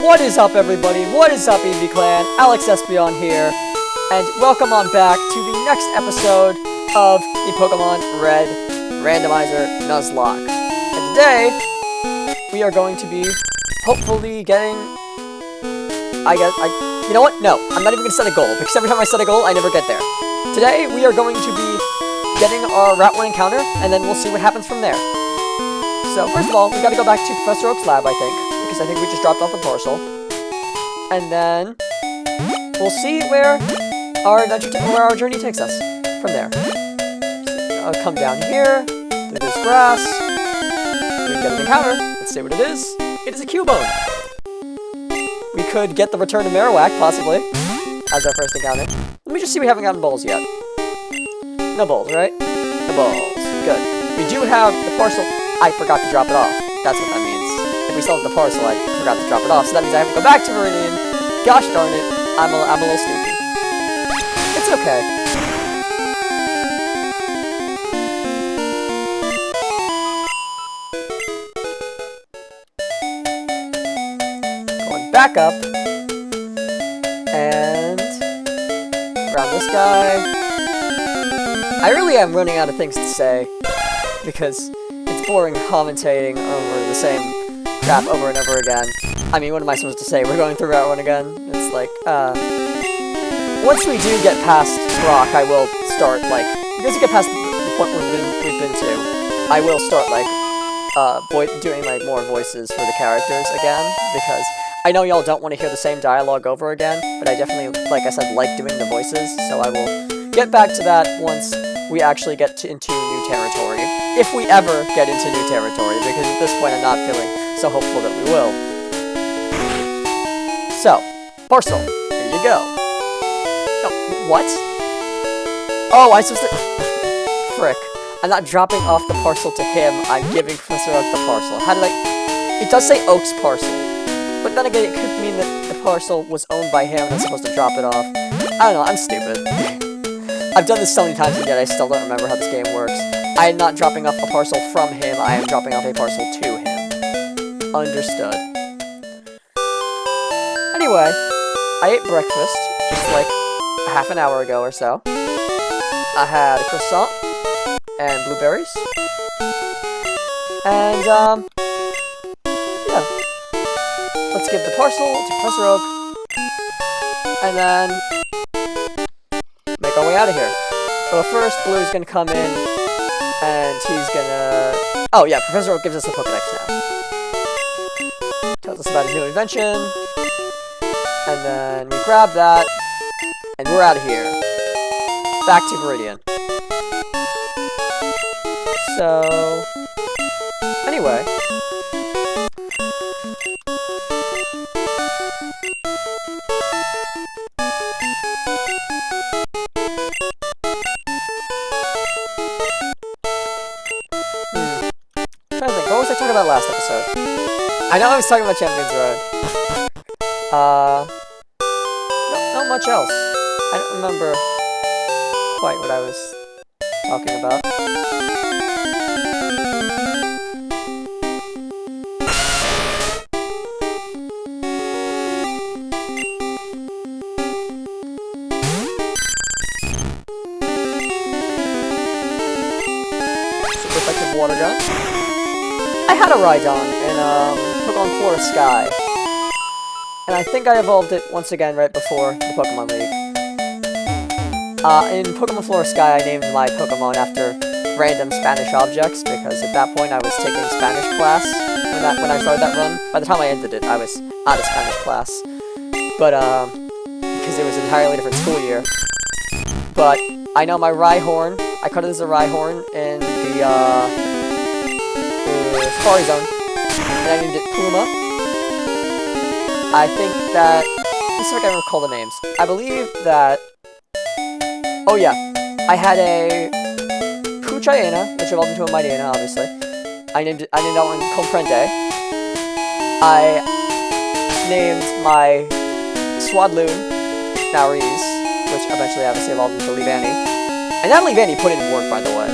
What is up, everybody? What is up, EV Clan? ALEX.EXE here, and welcome on back to the next episode of the Pokemon Red Randomizer Nuzlocke. And today, we are going to be hopefully getting... you know what? No, I'm not even going to set a goal, because every time I set a goal, I never get there. Today, we are going to be getting our Route 1 encounter, and then we'll see what happens from there. So, first of all, we gotta go back to Professor Oak's lab, I think. Because I think we just dropped off the parcel. And then we'll see where our journey takes us from there. So I'll come down here, through this grass. We can get an encounter. Let's see what it is. It is a Cubone. We could get the return of Marowak, possibly, as our first encounter. Let me just see we haven't gotten balls yet. No balls, right? No balls. Good. We do have the parcel. I forgot to drop it off. That's what that means. If we still have the parcel, I forgot to drop it off. So that means I have to go back to Viridian. Gosh darn it. I'm a little stupid. It's okay. Going back up. And around this guy. I really am running out of things to say. Because it's boring commentating over the same crap over and over again. I mean, what am I supposed to say? We're going through Route 1 again? It's like, once we do get past Brock, I will start, like, once we get past the point we've been to, I will start, like, doing, like, more voices for the characters again, because I know y'all don't want to hear the same dialogue over again, but I definitely, like I said, like doing the voices, so I will get back to that once we actually get into new territory. If we ever get into new territory, because at this point I'm not feeling so hopeful that we will. So, parcel, here you go. Oh, what? Oh, I'm supposed to... Frick. I'm not dropping off the parcel to him, I'm giving Professor Oak the parcel. How did I... It does say Oak's parcel, but then again, it could mean that the parcel was owned by him and I'm supposed to drop it off. I don't know, I'm stupid. I've done this so many times and yet I still don't remember how this game works. I am not dropping off a parcel from him, I am dropping off a parcel to him. Understood. Anyway, I ate breakfast just like a half an hour ago or so. I had a croissant and blueberries. And, yeah. Let's give the parcel to Professor Oak. And then make our way out of here. But first, Blue's gonna come in, and he's gonna... Oh yeah, Professor Oak gives us a Pokédex now. Tells us about his new invention, and then we grab that, and we're out of here. Back to Viridian. So... Anyway... What was I talking about last episode? I know I was talking about Champions Road. Not much else. I don't remember quite what I was talking about. Super effective water gun. I had a Rhydon in Pokemon Flora Sky, and I think I evolved it once again right before the Pokemon League. In Pokemon Flora Sky, I named my Pokemon after random Spanish objects, because at that point I was taking Spanish class when I started that run. By the time I ended it, I was out of Spanish class, but because it was an entirely different school year. But I know my Rhyhorn, I caught it as a Rhyhorn in the Safari Zone, and I named it Puma. I think that... Let's see if I can recall the names. I believe that... Oh yeah, I had a Puchayena, which evolved into a Mightyena, obviously. I named that one Comprende. I named my Swadloon Nauriz, which eventually obviously evolved into Leavanny. And that Leavanny put in work, by the way.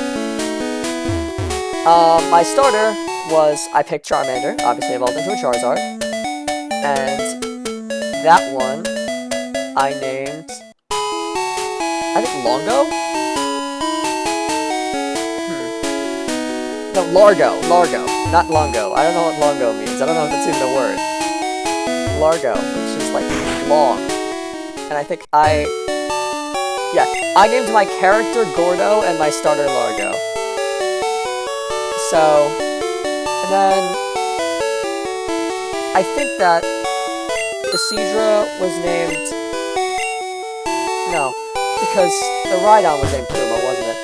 My starter was, I picked Charmander, obviously evolved into a Charizard. And that one I named, I think, Longo? No, Largo, not Longo. I don't know what Longo means. I don't know if that's even a word. Largo, which is like long. And I think I named my character Gordo and my starter Largo. So, and then I think that the Seadra was named, no, because the Rhydon was named Pluma, wasn't it?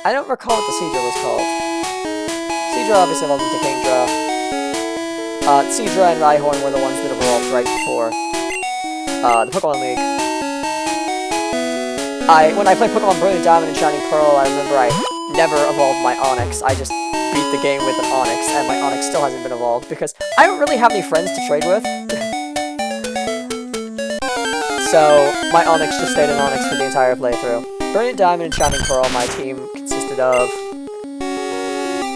I don't recall what the Seadra was called. Seadra obviously evolved into Kingdra. Seadra and Rhyhorn were the ones that evolved right before the Pokemon League. When I played Pokemon Brilliant Diamond and Shining Pearl, I remember I never evolved my Onix. I just beat the game with an Onix, and my Onix still hasn't been evolved, because I don't really have any friends to trade with. So, my Onix just stayed an Onix for the entire playthrough. Brilliant Diamond and Shining Pearl, my team consisted of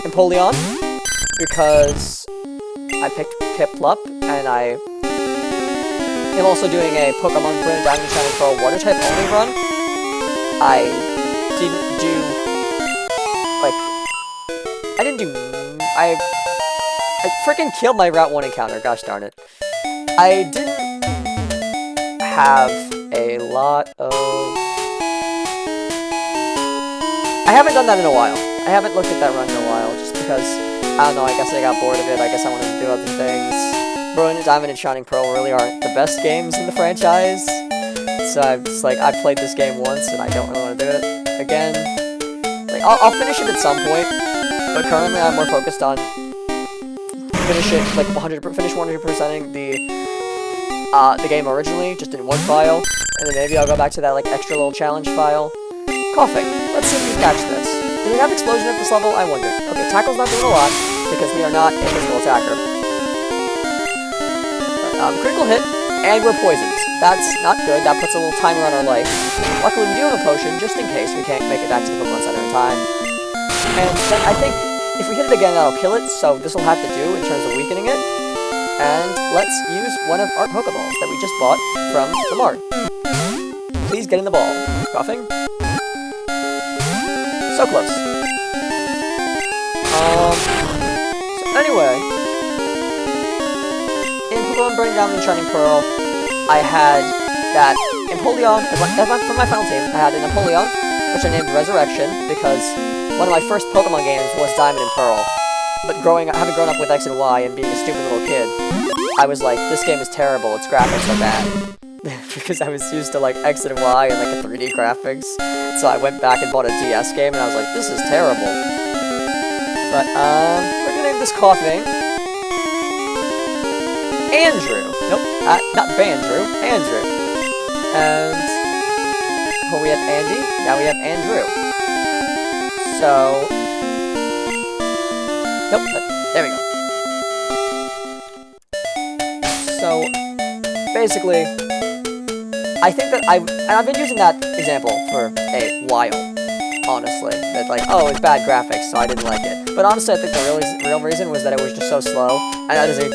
Empoleon, because I picked Piplup, and I am also doing a Pokemon Brilliant Diamond and Shining Pearl Water type only run. I didn't do, I freaking killed my Route 1 encounter, gosh darn it. I didn't have a lot of, I haven't done that in a while. I haven't looked at that run in a while, just because, I don't know, I guess I got bored of it, I guess I wanted to do other things. Brilliant Diamond and Shining Pearl really aren't the best games in the franchise, so I'm just like, I played this game once, and I don't really want to do it again. Like, I'll finish it at some point, but currently I'm more focused on finish 100%ing the game originally, just in one file, and then maybe I'll go back to that, like, extra little challenge file. Coughing. Let's see if we catch this. Do we have Explosion at this level? I wonder. Okay, Tackle's not doing a lot, because we are not a physical attacker. Critical hit, and we're poisoned. That's not good. That puts a little timer on our life. Luckily, we do have a potion, just in case we can't make it back to the Pokemon Center in time. And then I think if we hit it again, that'll kill it, so this will have to do in terms of weakening it. And let's use one of our Pokeballs that we just bought from the Mart. Please get in the ball. Coughing. So close. So anyway, in Pokemon Brilliant Diamond and Shining Pearl, I had that Empoleon, for my final team, I had an Empoleon, which I named Resurrection, because one of my first Pokemon games was Diamond and Pearl. But having grown up with X and Y and being a stupid little kid, I was like, this game is terrible, its graphics are bad. Because I was used to like X and Y and like the 3D graphics. So I went back and bought a DS game and I was like, this is terrible. But, we're gonna name this Coughing Andrew. Nope, not Bandrew, Andrew. And before we had Andy, now we have Andrew. So, nope, there we go. So, basically, I think that I've been using that example for a while, honestly. That like, oh, it's bad graphics, so I didn't like it. But honestly, I think the real reason was that it was just so slow, and that is a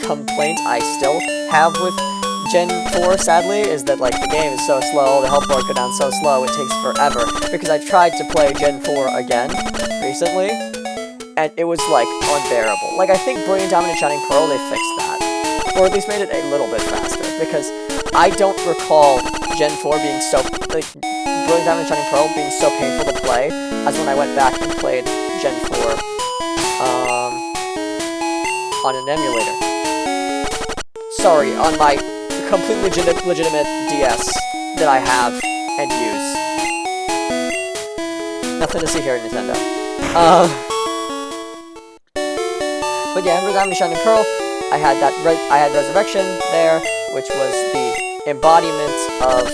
complaint I still have with Gen 4, sadly, is that like the game is so slow, the health bars go down so slow, it takes forever. Because I tried to play Gen 4 again recently, and it was like unbearable. Like I think Brilliant Diamond and Shining Pearl, they fixed that. Or at least made it a little bit faster, because I don't recall Gen 4 being so, like, Brilliant Diamond and Shining Pearl being so painful to play as when I went back and played Gen 4, on an emulator. Sorry, on my completely legitimate DS that I have and use. Nothing to see here, Nintendo. But yeah, Brilliant Diamond and Shining Pearl, I had Resurrection there, which was the embodiment of,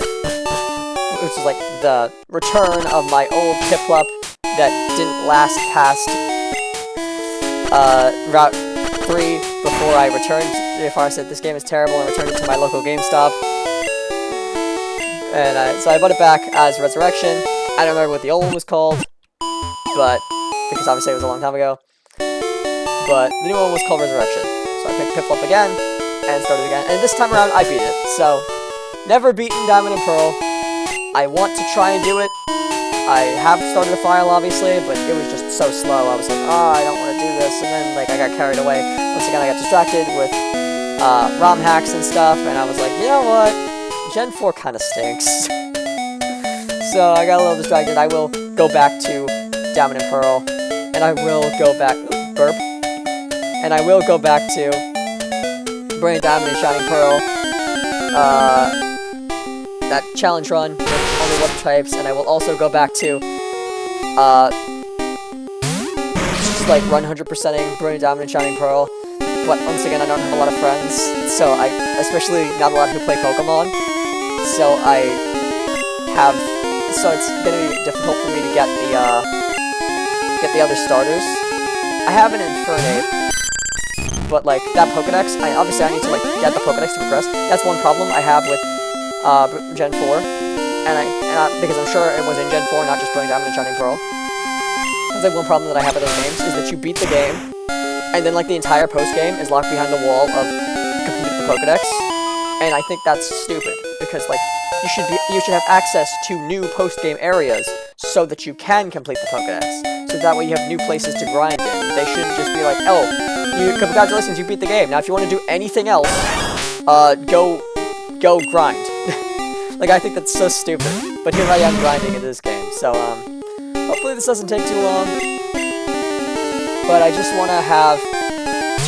which was like the return of my old Piplup that didn't last past Route 3 before I said this game is terrible and returned it to my local GameStop. And so I bought it back as Resurrection. I don't remember what the old one was called, but because obviously it was a long time ago. But the new one was called Resurrection. So I picked Piplup again, and started again. And this time around, I beat it. So, never beaten Diamond and Pearl. I want to try and do it. I have started a file, obviously, but it was just so slow. I was like, oh, I don't want to do this. And then, like, I got carried away. Once again, I got distracted with ROM hacks and stuff. And I was like, you know what? Gen 4 kind of stinks. So, I got a little distracted. I will go back to Diamond and Pearl. And I will go back... burp. And I will go back to Brilliant Diamond and Shining Pearl. That challenge run with only water types, and I will also go back to just like run 100%ing Brilliant Diamond and Shining Pearl. But once again, I don't have a lot of friends, so especially not a lot who play Pokemon. So it's gonna be difficult for me to get the other starters. I have an Infernape, but like that Pokedex, obviously I need to like get the Pokedex to progress. That's one problem I have with Gen 4, because I'm sure it was in Gen 4, not just Brilliant Diamond and Shining Pearl. That's like one problem that I have with those games, is that you beat the game, and then like the entire post-game is locked behind the wall of completing the Pokedex, and I think that's stupid, because like, you should have access to new post-game areas, so that you can complete the Pokedex, so that way you have new places to grind in. They shouldn't just be like, oh, congratulations, you beat the game, now if you want to do anything else, go grind. Like, I think that's so stupid. But here I am grinding in this game, so, hopefully this doesn't take too long. But I just want to have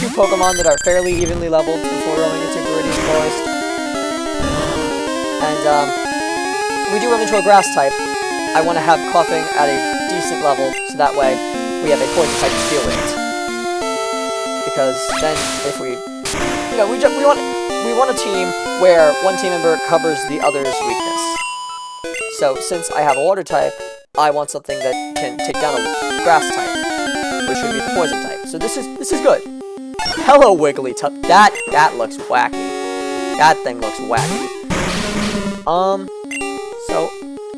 2 Pokemon that are fairly evenly leveled before roaming into Viridian Forest. And, we do run into a grass type. I want to have Coughing at a decent level, so that way we have a poison type to deal with it. Because then, if we want a team where one team member covers the other's weakness. So, since I have a water type, I want something that can take down a grass type, which would be the poison type. So this is good. Hello, Wigglytuff. That looks wacky. That thing looks wacky. So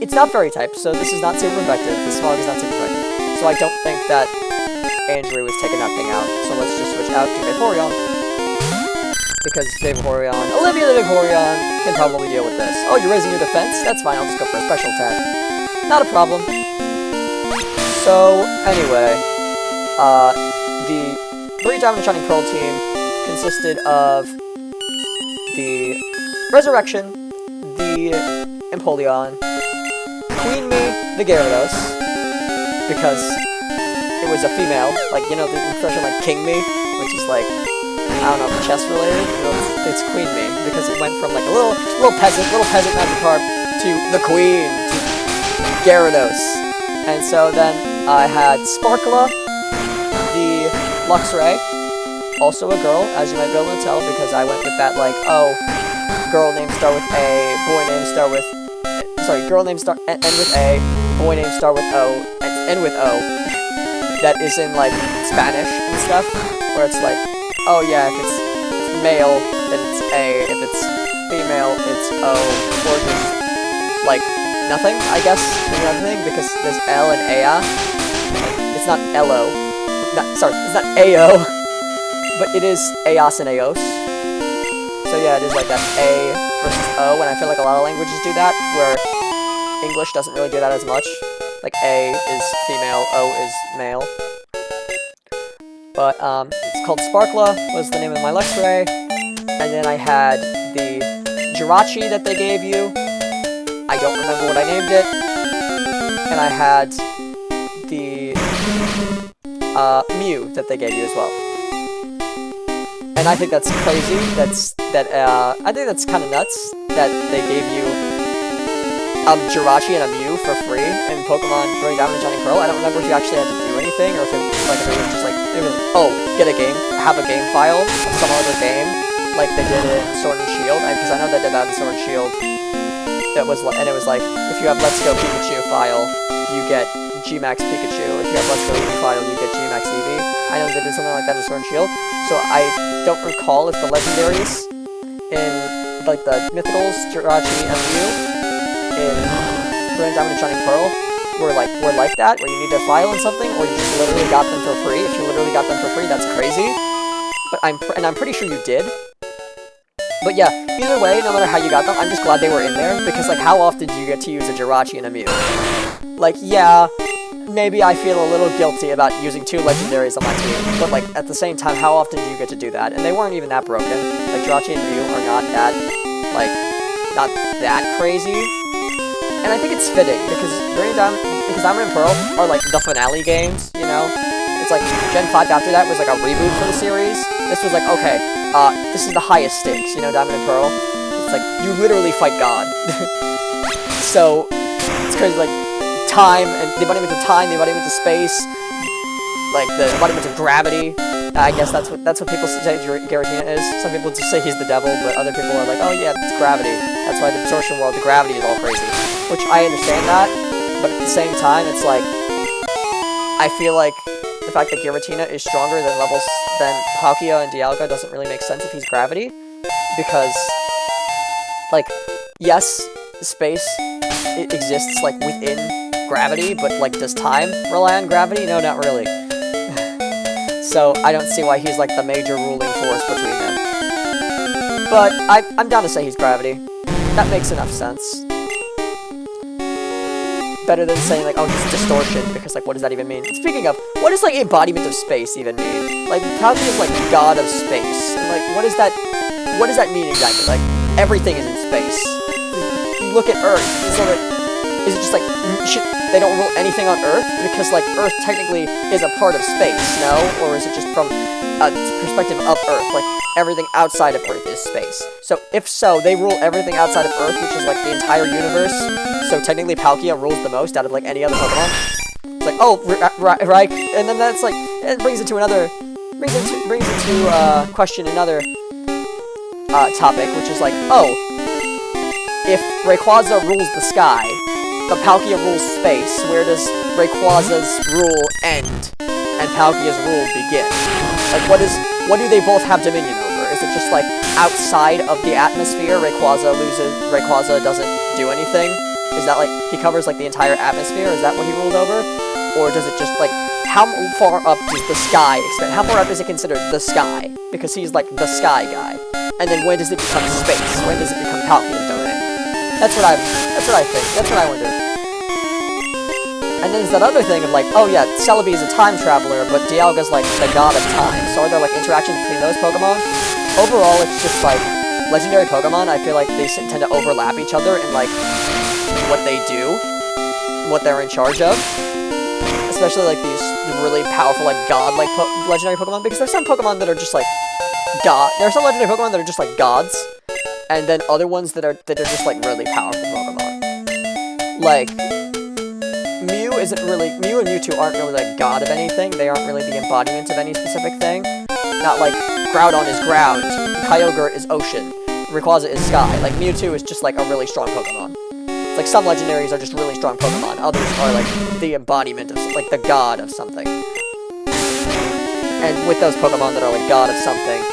it's not fairy type, so this is not super effective. The Smog is not super effective. So I don't think that Andrew is taking that thing out. So let's just switch out to Vaporeon. Because Olivia the Vaporeon can probably deal with this. Oh, you're raising your defense? That's fine, I'll just go for a special attack. Not a problem. So, anyway, the Brilliant Diamond and Shining Pearl team consisted of the Resurrection, the Empoleon, Queen Me, the Gyarados, because it was a female, like, you know, the expression like King Me, which is like, I don't know, chess related? It's Queen Me, because it went from like a little peasant Magikarp to the Queen, to Gyarados. And so then I had Sparkla, the Luxray, also a girl, as you might be able to tell, because I went with that like, oh, girl name start with A, boy name start with, girl name start end with A, boy name start with O, and end with O. That is in like Spanish and stuff, where it's like, oh yeah, if it's male, then it's A, if it's female, it's O, or just, like, nothing, I guess, maybe nothing, because there's L and Aya. It's not L-O. It's not A-O, but it is Eos and Eos. So yeah, it is like that A versus O, and I feel like a lot of languages do that, where English doesn't really do that as much. Like, A is female, O is male. But, it's called Sparkla, was the name of my Luxray. And then I had the Jirachi that they gave you. I don't remember what I named it. And I had the, Mew that they gave you as well. And I think that's crazy, I think that's kind of nuts, that they gave you, Jirachi and a Mew for free in Pokemon Brilliant Diamond and Shining Pearl. I don't remember if you actually had to do anything, or if it was just like, oh, have a game file of some other game, like they did in Sword and Shield, because I know they did that in Sword and Shield. And it was like, if you have Let's Go Pikachu file, you get G-Max Pikachu. If you have Let's Go Eevee file, you get G-Max Eevee. I know they did something like that in Sword and Shield, so I don't recall if the legendaries in, like, the Mythicals, Jirachi, and Mew in Brilliant Diamond and Shining Pearl were like that, where you need to file in something, or you just literally got them for free. If you literally got them for free, that's crazy. But I'm pretty sure you did. But yeah, either way, no matter how you got them, I'm just glad they were in there, because, like, how often do you get to use a Jirachi and a Mew? Like, yeah, maybe I feel a little guilty about using 2 legendaries on my team, but, like, at the same time, how often do you get to do that? And they weren't even that broken. Like, Jirachi and Mew are not that, like, not that crazy. And I think it's fitting, because Diamond and Pearl are, like, the finale games, you know? It's like, Gen 5 after that was, like, a reboot for the series. This was like, okay, this is the highest stakes, you know, Diamond and Pearl. It's like, you literally fight God. So, it's crazy, like, time, and the embodiment of time, the embodiment of space, like, the embodiment of gravity. I guess that's what people say Giratina is. Some people just say he's the devil, but other people are like, oh yeah, it's gravity. That's why the distortion world, the gravity is all crazy. Which, I understand that, but at the same time, it's like, I feel like the fact that Giratina is stronger than Palkia and Dialga doesn't really make sense if he's gravity, because, like, yes, space, it exists, like, within gravity, but, like, does time rely on gravity? No, not really. So, I don't see why he's, like, the major ruling force between them. But, I'm down to say he's gravity. That makes enough sense. Better than saying, like, oh, he's distortion, because, like, what does that even mean? Speaking of, what does, like, embodiment of space even mean? Like, Palkia is, like, god of space. And, like, what does that mean exactly? Like, everything is in space. You look at Earth, so, like, is it just, like, they don't rule anything on Earth? Because, like, Earth technically is a part of space, no? Or is it just from a perspective of Earth? Like, everything outside of Earth is space. So, if so, they rule everything outside of Earth, which is, like, the entire universe. So, technically, Palkia rules the most out of, like, any other Pokemon. It's like, oh, right, and then that's, like, it brings into question another topic, which is, like, oh, if Rayquaza rules the sky, but Palkia rules space, where does Rayquaza's rule end and Palkia's rule begin? Like, what do they both have dominion over? Is it just, like, outside of the atmosphere, Rayquaza doesn't do anything? Is that, like, he covers, like, the entire atmosphere? Is that what he rules over? Or does it just, like, how far up does the sky expand? How far up is it considered the sky? Because he's, like, the sky guy. And then when does it become space? When does it become Palkia's domain? That's what I think. That's what I wonder. And then there's that other thing of, like, oh yeah, Celebi is a time traveler, but Dialga's, like, the god of time. So are there, like, interactions between those Pokemon? Overall, it's just, like, legendary Pokemon, I feel like they tend to overlap each other in, like, what they do, what they're in charge of. Especially, like, these really powerful, like, god-like legendary Pokemon, because there's some Pokemon that are just, like, there are some legendary Pokemon that are just, like, gods, and then other ones that are just, like, really powerful Pokemon. Like, Mew and Mewtwo aren't really, like, god of anything. They aren't really the embodiment of any specific thing. Not like, Groudon is ground, Kyogre is ocean, Rayquaza is sky. Like, Mewtwo is just, like, a really strong Pokemon. It's like, some legendaries are just really strong Pokemon. Others are, like, the embodiment of, like, the god of something. And with those Pokemon that are, like, god of something,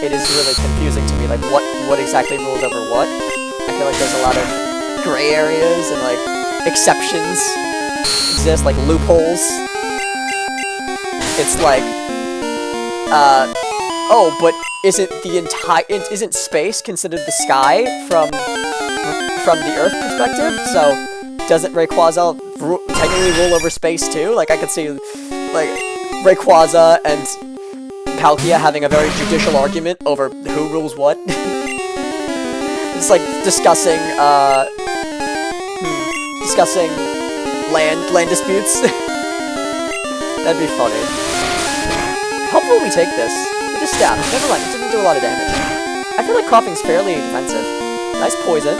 it is really confusing to me, like, what exactly rules over what. I feel like there's a lot of gray areas and, like, exceptions exist, like loopholes. It's like, oh, but isn't space considered the sky from the Earth perspective? So, doesn't Rayquaza technically rule over space too? Like, I could see, like, Rayquaza and Palkia having a very judicial argument over who rules what. It's like discussing land disputes. That'd be funny. Hopefully we take this. It just stabbed. Never mind, it didn't do a lot of damage. I feel like Coughing's fairly defensive. Nice poison.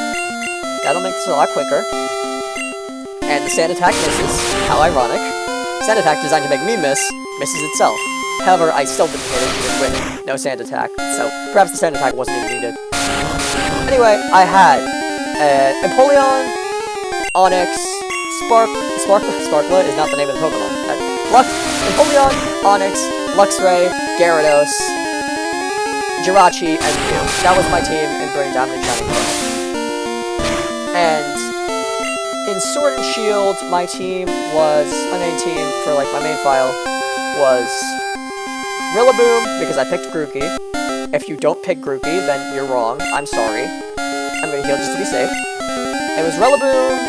That'll make this a lot quicker. And the sand attack misses. How ironic. Sand attack designed to make me misses itself. However, I still didn't hit it even with no sand attack, so perhaps the sand attack wasn't even needed. Anyway, I had Empoleon, Onix, Sparkla is not the name of the Pokemon. Empoleon, Onix, Luxray, Gyarados, Jirachi, and Mew. That was my team in Brilliant Diamond and Shining Pearl. And in Sword and Shield, my main team for, like, my main file was Rillaboom, because I picked Grookey, If you don't pick Groupie, then you're wrong. I'm sorry. I'm gonna heal just to be safe. It was Rillaboom,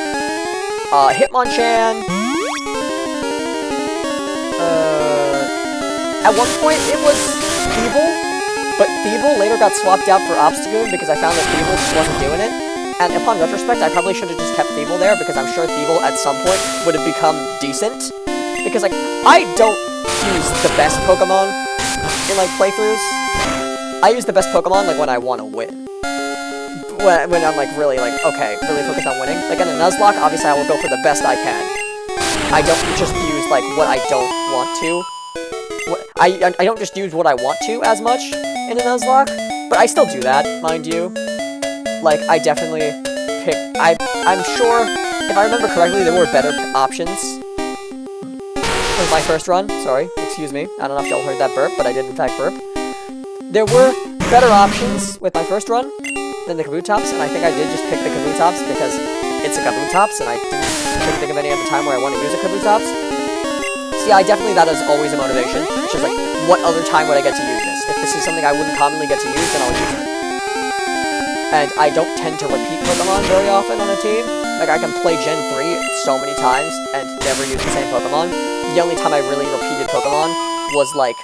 Hitmonchan. At one point, it was Thievul, but Thievul later got swapped out for Obstagoon because I found that Thievul just wasn't doing it. And upon retrospect, I probably should have just kept Thievul there because I'm sure Thievul at some point would have become decent. Because, like, I don't use the best Pokemon in, like, playthroughs. I use the best Pokemon, like, when I want to win. When I'm, like, really, like, okay, really focused on winning. Like, in a Nuzlocke, obviously I will go for the best I can. I don't just use, like, what I don't want to. I don't just use what I want to as much in a Nuzlocke, but I still do that, mind you. Like, I definitely pick... I'm sure, if I remember correctly, there were better options. With my first run, sorry, excuse me. I don't know if y'all heard that burp, but I did in fact burp. There were better options with my first run than the Kabutops, and I think I did just pick the Kabutops because it's a Kabutops, and I couldn't think of any other time where I want to use a Kabutops. So yeah, that is always a motivation. It's just like, what other time would I get to use this? If this is something I wouldn't commonly get to use, then I'll use it. And I don't tend to repeat Pokemon very often on a team. Like, I can play Gen 3 so many times and never use the same Pokemon. The only time I really repeated Pokemon was, like,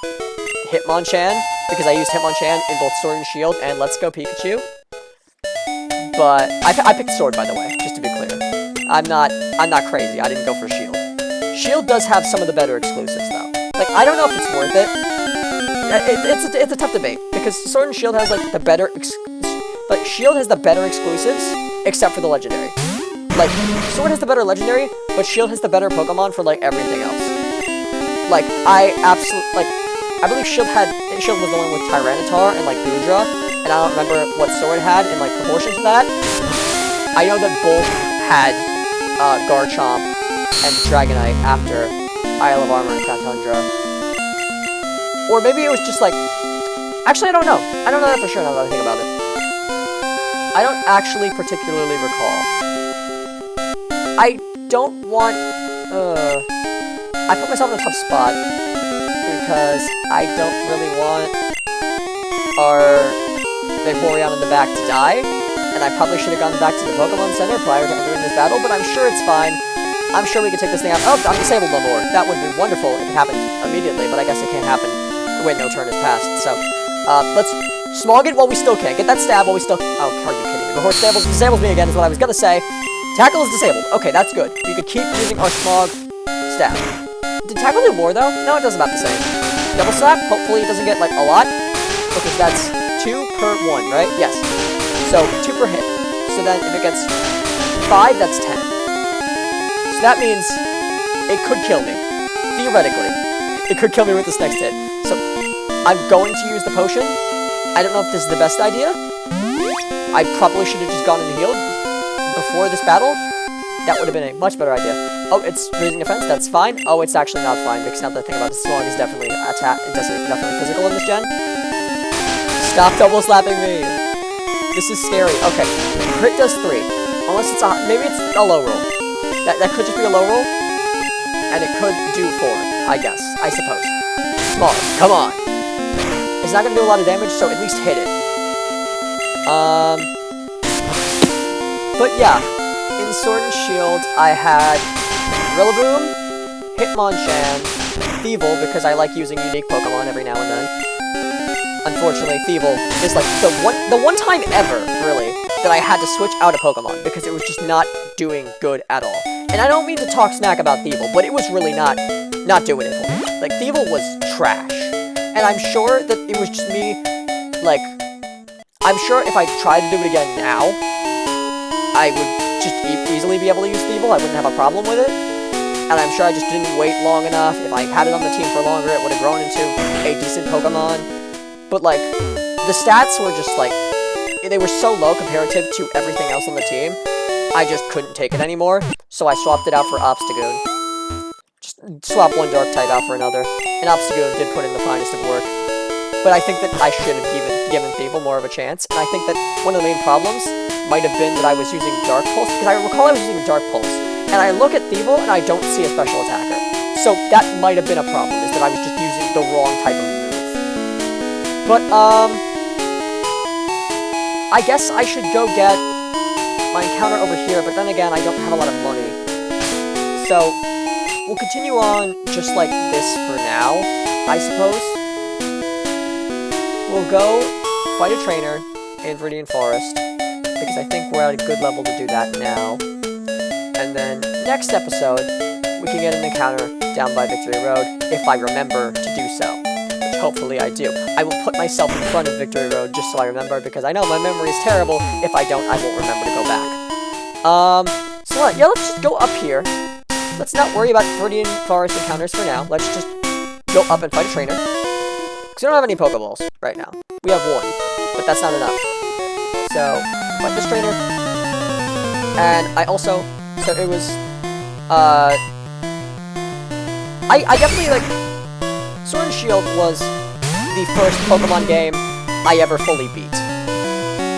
Hitmonchan, because I used Hitmonchan in both Sword and Shield and Let's Go Pikachu. But I picked Sword, by the way, just to be clear. I'm not crazy. I didn't go for Shield. Shield does have some of the better exclusives, though. Like, I don't know if it's worth it. It's a tough debate, because Sword and Shield has, like, the better... Shield has the better exclusives, except for the Legendary. Like, Sword has the better Legendary, but Shield has the better Pokemon for, like, everything else. Like, I believe Shield was the one with Tyranitar and, like, Goodra, and I don't remember what Sword had in, like, proportion to that. I know that both had, Garchomp and Dragonite after Isle of Armor and Crown Tundra. Or maybe it was just, like... Actually, I don't know. I don't know that for sure now that I think about it. I don't actually particularly recall. I don't want... I put myself in a tough spot because I don't really want our Vaporeon in the back to die, and I probably should have gone back to the Pokemon Center prior to entering this battle, but I'm sure it's fine. I'm sure we can take this thing out. Oh, I'm disabled no more. That would be wonderful if it happened immediately, but I guess it can't happen when no turn is passed. So, let's smog it while we still can. Get that stab while we still... Oh, are you kidding me? Before it disables me again is what I was gonna say. Tackle is disabled. Okay, that's good. We could keep using our smog stab. Did Tackle do more, though? No, it does about the same. Double slap, hopefully it doesn't get, like, a lot. Because that's 2 per 1, right? Yes. So, 2 per hit. So then, if it gets 5, that's 10. So that means it could kill me. Theoretically. It could kill me with this next hit. So, I'm going to use the potion. I don't know if this is the best idea. I probably should have just gone and healed before this battle. That would have been a much better idea. Oh, it's raising defense. That's fine. Oh, it's actually not fine, because now that I think about it, Smog is definitely definitely physical in this gen. Stop double slapping me. This is scary. Okay, crit does 3. Unless it's maybe it's a low roll. That could just be a low roll, and it could do 4. I guess. I suppose. Smog, come on. It's not gonna do a lot of damage, so at least hit it. But yeah. In Sword and Shield, I had Rillaboom, Hitmonchan, Thievul, because I like using unique Pokemon every now and then. Unfortunately, Thievul is like the one time ever, really, that I had to switch out a Pokemon, because it was just not doing good at all. And I don't mean to talk smack about Thievul, but it was really not doing it for me. Like, Thievul was trash. And I'm sure that it was just me, like, I'm sure if I tried to do it again now, I would just easily be able to use Thievul. I wouldn't have a problem with it. And I'm sure I just didn't wait long enough. If I had it on the team for longer, it would have grown into a decent Pokemon. But, like, the stats were just, like, they were so low comparative to everything else on the team, I just couldn't take it anymore. So I swapped it out for Obstagoon. Just swap one Dark-type out for another. And Obstagoon did put in the finest of work. But I think that I should have given Thievul more of a chance. And I think that one of the main problems might have been that I was using Dark Pulse, because I recall I was using Dark Pulse, and I look at Thievul and I don't see a special attacker. So that might have been a problem, is that I was just using the wrong type of move. But, I guess I should go get my encounter over here, but then again, I don't have a lot of money. So, we'll continue on just like this for now, I suppose. We'll go fight a trainer in Viridian Forest, because I think we're at a good level to do that now. And then, next episode, we can get an encounter down by Victory Road, if I remember to do so. Which hopefully I do. I will put myself in front of Victory Road just so I remember, because I know my memory is terrible. If I don't, I won't remember to go back. So yeah, let's just go up here. Let's not worry about Viridian Forest encounters for now. Let's just go up and fight a trainer. Because we don't have any Pokeballs right now. We have one, but that's not enough. So, fight this trainer. And I also, so it was, I definitely, like, Sword and Shield was the first Pokemon game I ever fully beat.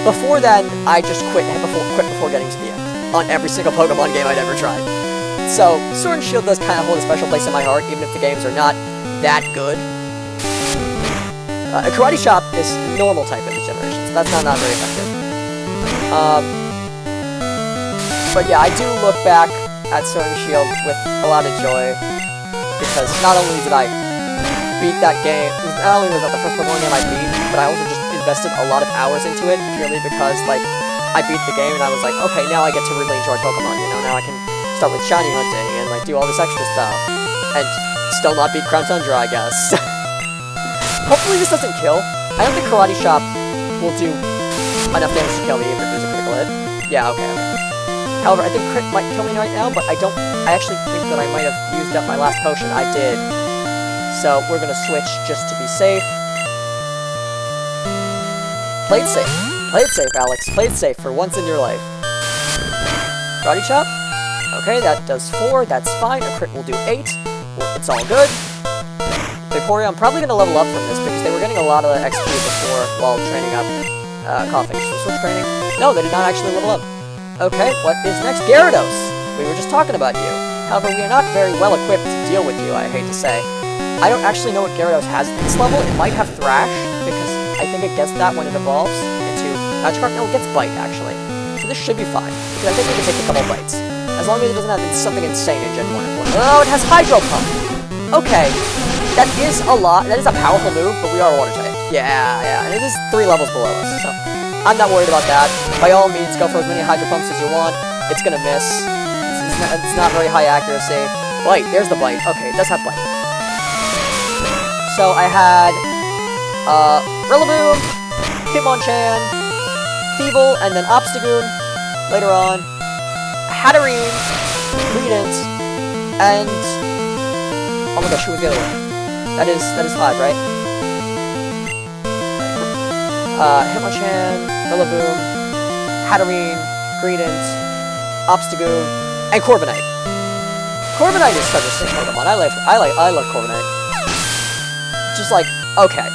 Before then, I just quit before getting to the end on every single Pokemon game I'd ever tried. So, Sword and Shield does kind of hold a special place in my heart, even if the games are not that good. A Karate Chop is normal type in this generation, so that's not very effective. But yeah, I do look back at Sword and Shield with a lot of joy, because not only did I beat that game, not only was that the first Pokemon game I beat, but I also just invested a lot of hours into it, purely because, like, I beat the game and I was like, okay, now I get to really enjoy Pokemon, you know, now I can start with shiny hunting and, like, do all this extra stuff, and still not beat Crown Tundra, I guess. Hopefully this doesn't kill. I don't think Karate Chop will do enough damage to kill me, even if there's a critical hit. Yeah, okay. However, I think crit might kill me right now, but I actually think that I might have used up my last potion. I did. So, we're gonna switch just to be safe. Play it safe. Play it safe, Alex. Play it safe for once in your life. Karate Chop. Okay, that does 4. That's fine. A crit will do 8. It's all good. Vaporeon, I'm probably gonna level up from this, because they were getting a lot of XP before while training up Coughing. Should we switch training? No, they did not actually level up. Okay, what is next? Gyarados! We were just talking about you. However, we are not very well equipped to deal with you, I hate to say. I don't actually know what Gyarados has at this level. It might have Thrash, because I think it gets that when it evolves into Magikarp. No, it gets Bite, actually. So this should be fine, because I think we can take a couple bites. As long as it doesn't have something insane in Gen 1 and 1. Oh, it has Hydro Pump! Okay, that is a lot. That is a powerful move, but we are Water type. Yeah, and it is 3 levels below us, so I'm not worried about that. By all means, go for as many Hydro Pumps as you want. It's gonna miss. It's not very high accuracy. Bite, there's the Bite. Okay, it does have Bite. So I had, Rillaboom, Hitmonchan, Thievul, and then Obstagoon later on, Hatterene, Greedent, and, oh my gosh, who was the other one? That is 5, right? Hitmonchan, Rillaboom, Hatterene, Greedent, Obstagoon, and Corviknight. Corviknight is such a sick Pokemon. I love Corviknight. Just like, okay,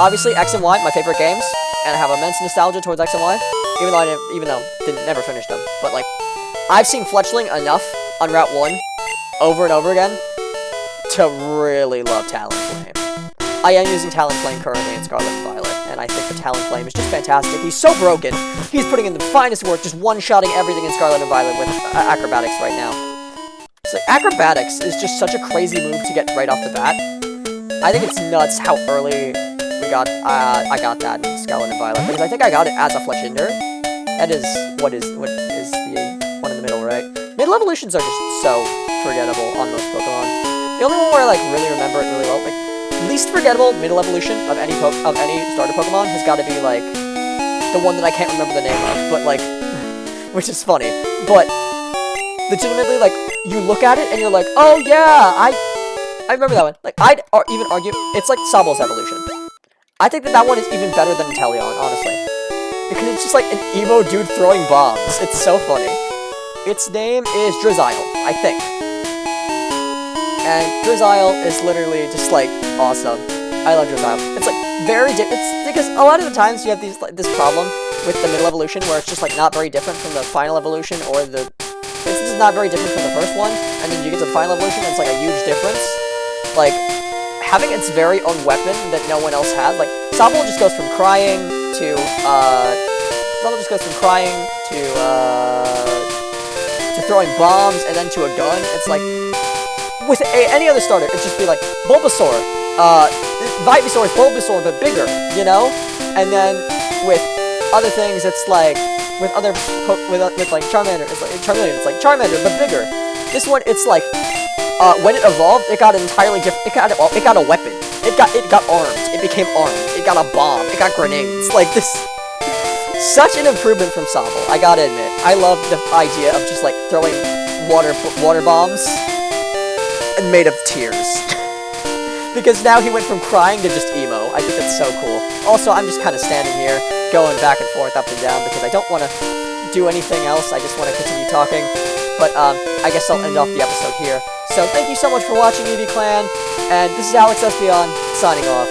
obviously X and Y, my favorite games, and I have immense nostalgia towards X and Y, even though I never finished them. But like, I've seen Fletchling enough on Route 1 over and over again to really love Talonflame. I am using Talonflame currently in Scarlet and Violet, and I think the Talonflame is just fantastic. He's so broken. He's putting in the finest work, just one-shotting everything in Scarlet and Violet with Acrobatics right now. So Acrobatics is just such a crazy move to get right off the bat. I think it's nuts how early I got that in Scarlet and Violet, because I think I got it as a Fletchinder. That is what is the one in the middle, right? Middle evolutions are just so forgettable on most Pokemon. The only one where I like really remember it really well, like least forgettable middle evolution of any starter Pokemon has got to be like the one that I can't remember the name of, but like, which is funny. But legitimately, like you look at it and you're like, oh yeah, I remember that one. Like, I'd even argue, it's like Sabl's evolution. I think that one is even better than Inteleon, honestly. Because it's just like an emo dude throwing bombs. It's so funny. Its name is Drizzile, I think. And Drizzile is literally just like, awesome. I love Drizzile. It's like, it's because a lot of the times you have this problem with the middle evolution where it's just like not very different from the final evolution, or it's just not very different from the first one, and then you get to the final evolution and it's like a huge difference. Like, having its very own weapon that no one else has, like, Sobble just goes from crying to, Level just goes from crying to throwing bombs and then to a gun. It's like, with any other starter, it'd just be like, Bulbasaur, Ivysaur is Bulbasaur, but bigger, you know? And then, with other things, it's like, with like Charmander, it's like Charmander, but bigger. This one, it's like, when it evolved, it got an entirely different, it got a weapon. It got armed, it became armed, it got a bomb, it got grenades, like this. Such an improvement from Sobble, I gotta admit. I love the idea of just like throwing water bombs and made of tears. Because now he went from crying to just emo. I think that's so cool. Also, I'm just kind of standing here, going back and forth, up and down, because I don't want to do anything else. I just want to continue talking. But I guess I'll end off the episode here. So thank you so much for watching, EV Clan, and this is ALEX.EXE signing off.